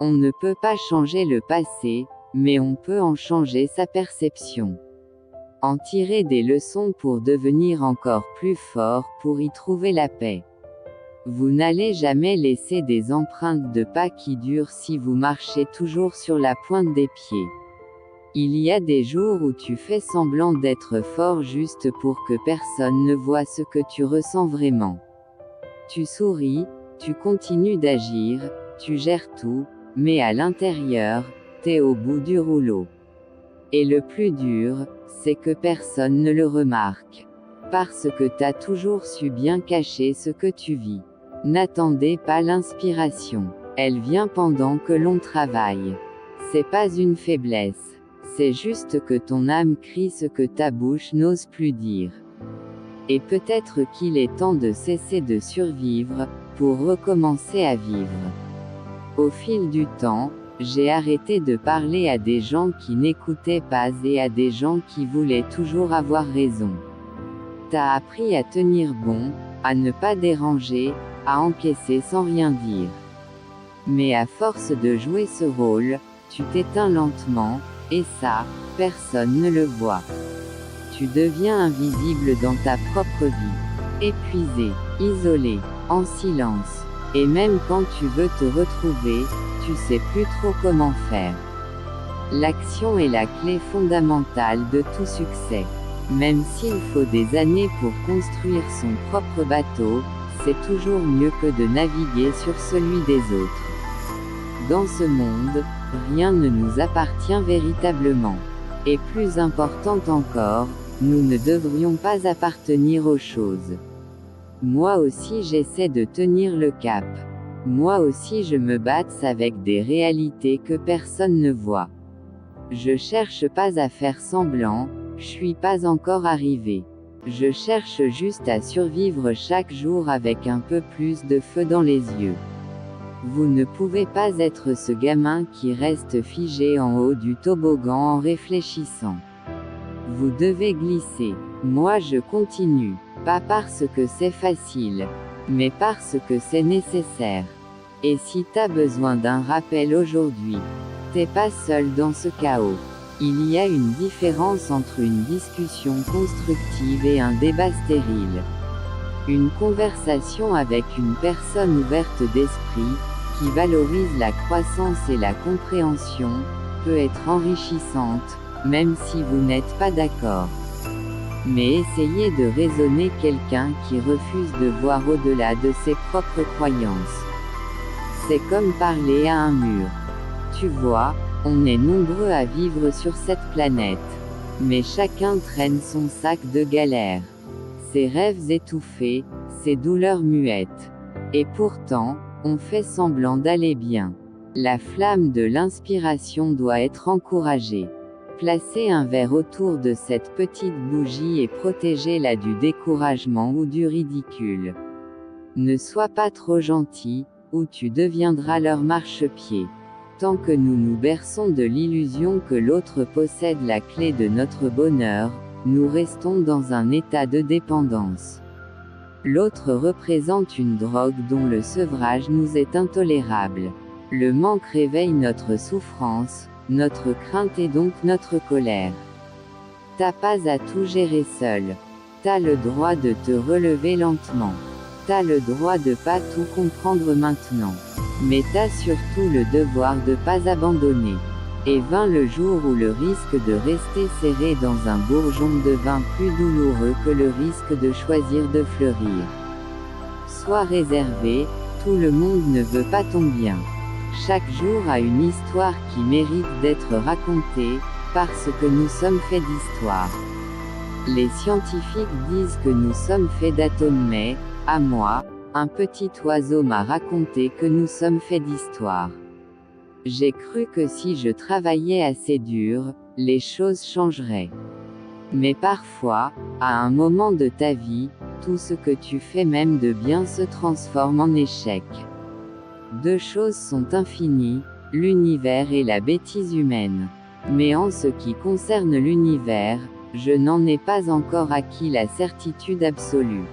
On ne peut pas changer le passé, mais on peut en changer sa perception. En tirer des leçons pour devenir encore plus fort, pour y trouver la paix. Vous n'allez jamais laisser des empreintes de pas qui durent si vous marchez toujours sur la pointe des pieds. Il y a des jours où tu fais semblant d'être fort juste pour que personne ne voie ce que tu ressens vraiment. Tu souris, tu continues d'agir, tu gères tout, mais à l'intérieur, t'es au bout du rouleau. Et le plus dur, c'est que personne ne le remarque. Parce que t'as toujours su bien cacher ce que tu vis. N'attendez pas l'inspiration. Elle vient pendant que l'on travaille. C'est pas une faiblesse. C'est juste que ton âme crie ce que ta bouche n'ose plus dire. Et peut-être qu'il est temps de cesser de survivre, pour recommencer à vivre. Au fil du temps, j'ai arrêté de parler à des gens qui n'écoutaient pas et à des gens qui voulaient toujours avoir raison. T'as appris à tenir bon, à ne pas déranger, à encaisser sans rien dire. Mais à force de jouer ce rôle, tu t'éteins lentement, et ça, personne ne le voit. Tu deviens invisible dans ta propre vie. Épuisé, isolé, en silence. Et même quand tu veux te retrouver, tu sais plus trop comment faire. L'action est la clé fondamentale de tout succès. Même s'il faut des années pour construire son propre bateau, c'est toujours mieux que de naviguer sur celui des autres. Dans ce monde, rien ne nous appartient véritablement. Et plus important encore, nous ne devrions pas appartenir aux choses. Moi aussi j'essaie de tenir le cap. Moi aussi je me batte avec des réalités que personne ne voit. Je cherche pas à faire semblant, je suis pas encore arrivé. Je cherche juste à survivre chaque jour avec un peu plus de feu dans les yeux. Vous ne pouvez pas être ce gamin qui reste figé en haut du toboggan en réfléchissant. Vous devez glisser. Moi je continue. Pas parce que c'est facile, mais parce que c'est nécessaire. Et si t'as besoin d'un rappel aujourd'hui, t'es pas seul dans ce chaos. Il y a une différence entre une discussion constructive et un débat stérile. Une conversation avec une personne ouverte d'esprit, qui valorise la croissance et la compréhension, peut être enrichissante, même si vous n'êtes pas d'accord. Mais essayez de raisonner quelqu'un qui refuse de voir au-delà de ses propres croyances. C'est comme parler à un mur. Tu vois, on est nombreux à vivre sur cette planète. Mais chacun traîne son sac de galères. Ses rêves étouffés, ses douleurs muettes. Et pourtant, on fait semblant d'aller bien. La flamme de l'inspiration doit être encouragée. Placez un verre autour de cette petite bougie et protégez-la du découragement ou du ridicule. Ne sois pas trop gentil, ou tu deviendras leur marchepied. Tant que nous nous berçons de l'illusion que l'autre possède la clé de notre bonheur, nous restons dans un état de dépendance. L'autre représente une drogue dont le sevrage nous est intolérable. Le manque réveille notre souffrance, notre crainte et donc notre colère. T'as pas à tout gérer seul. T'as le droit de te relever lentement. T'as le droit de pas tout comprendre maintenant. Mais t'as surtout le devoir de pas abandonner. Et vint le jour où le risque de rester serré dans un bourgeon devint plus douloureux que le risque de choisir de fleurir. Sois réservé, tout le monde ne veut pas ton bien. Chaque jour a une histoire qui mérite d'être racontée, parce que nous sommes faits d'histoire. Les scientifiques disent que nous sommes faits d'atomes mais, à moi, un petit oiseau m'a raconté que nous sommes faits d'histoire. J'ai cru que si je travaillais assez dur, les choses changeraient. Mais parfois, à un moment de ta vie, tout ce que tu fais même de bien se transforme en échec. Deux choses sont infinies, l'univers et la bêtise humaine. Mais en ce qui concerne l'univers, je n'en ai pas encore acquis la certitude absolue.